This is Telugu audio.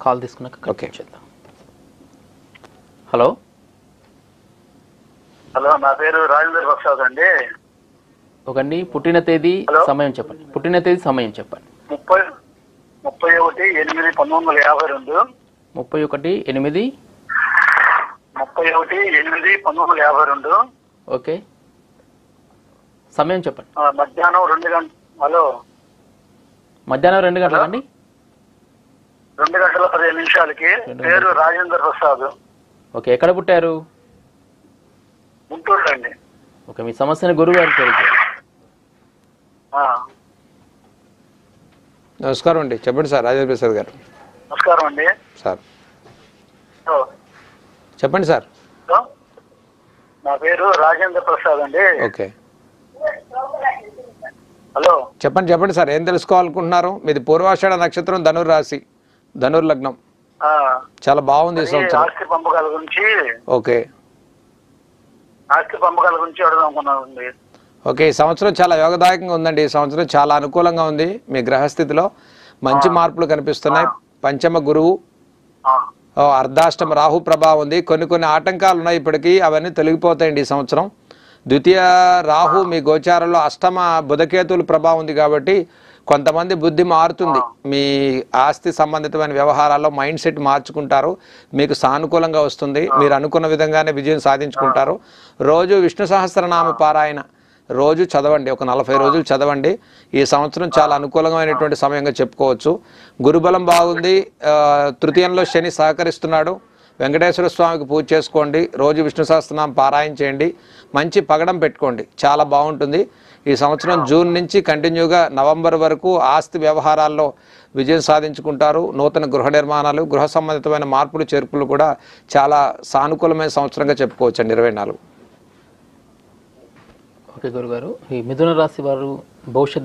కాల్ తీసుకున్నాక ఓకే చేద్దాం. హలో హలో, నా పేరు రాజేంద్ర ప్రసాద్ అండి. ఒకండి పుట్టిన తేదీ సమయం చెప్పండి. పుట్టిన తేదీ సమయం చెప్పండి. 31/8/1952. 31/8/1952. ఓకే, సమయం చెప్పండి. మధ్యాహ్నం 2 గంటల. హలో, మధ్యాహ్నం 2 గంటలకండి. 2:15 పేరు రాజేంద్ర ప్రసాద్. ఓకే, ఎక్కడ పుట్టారు? గుంటూరు అండి. ఓకే, మీ సమస్యని గురువు గారికి తెలియజేయండి. నమస్కారం అండి, చెప్పండి సార్. రాజేంద్ర ప్రసాద్ గారు నమస్కారం అండి సార్. చెప్పండి సార్. నా పేరు రాజేంద్ర ప్రసాద్ అండి. ఓకే, హలో, చెప్పండి సార్. ఏం తెలుసుకోవాలనుకుంటున్నారు? మీది పూర్వాషాఢ నక్షత్రం, ధనుర్ రాశి, ధనుర్ లగ్నం. చాలా బాగుంది ఈ సంవత్సరం. ఆస్తి పంపకాల గురించి. ఓకే, ఆస్తి పంపకాల గురించి అడుగుదాం అనుకున్నానండి. ఓకే, ఈ సంవత్సరం చాలా యోగదాయకంగా ఉందండి. ఈ సంవత్సరం చాలా అనుకూలంగా ఉంది. మీ గ్రహస్థితిలో మంచి మార్పులు కనిపిస్తున్నాయి. పంచమ గురువు, అర్ధాష్టమ రాహు ప్రభావం ఉంది. కొన్ని ఆటంకాలు ఉన్నాయి ఇప్పటికీ, అవన్నీ తొలగిపోతాయండి ఈ సంవత్సరం. ద్వితీయ రాహు మీ గోచారంలో, అష్టమ బుధకేతువుల ప్రభావం ఉంది కాబట్టి కొంతమంది బుద్ధి మారుతుంది. మీ ఆస్తి సంబంధితమైన వ్యవహారాల్లో మైండ్ సెట్ మార్చుకుంటారు. మీకు సానుకూలంగా వస్తుంది. మీరు అనుకున్న విధంగానే విజయం సాధించుకుంటారు. రోజు విష్ణు సహస్రనామ పారాయణ రోజు చదవండి. ఒక 40 రోజులు చదవండి. ఈ సంవత్సరం చాలా అనుకూలమైనటువంటి సమయంగా చెప్పుకోవచ్చు. గురుబలం బాగుంది. తృతీయంలో శని సహకరిస్తున్నాడు. వెంకటేశ్వర స్వామికి పూజ చేసుకోండి. రోజు విష్ణు సహస్రనామం పారాయణ చేయండి. మంచి పగడం పెట్టుకోండి, చాలా బాగుంటుంది. ఈ సంవత్సరం జూన్ నుంచి కంటిన్యూగా నవంబర్ వరకు ఆస్తి వ్యవహారాల్లో విజయం సాధించుకుంటారు. నూతన గృహ నిర్మాణాలు, గృహ సంబంధితమైన మార్పులు చేర్పులు కూడా చాలా సానుకూలమైన సంవత్సరంగా చెప్పుకోవచ్చు అండి 24. ఓకే గురుగారు, ఈ మిథున రాశి వారు భవిష్యత్తు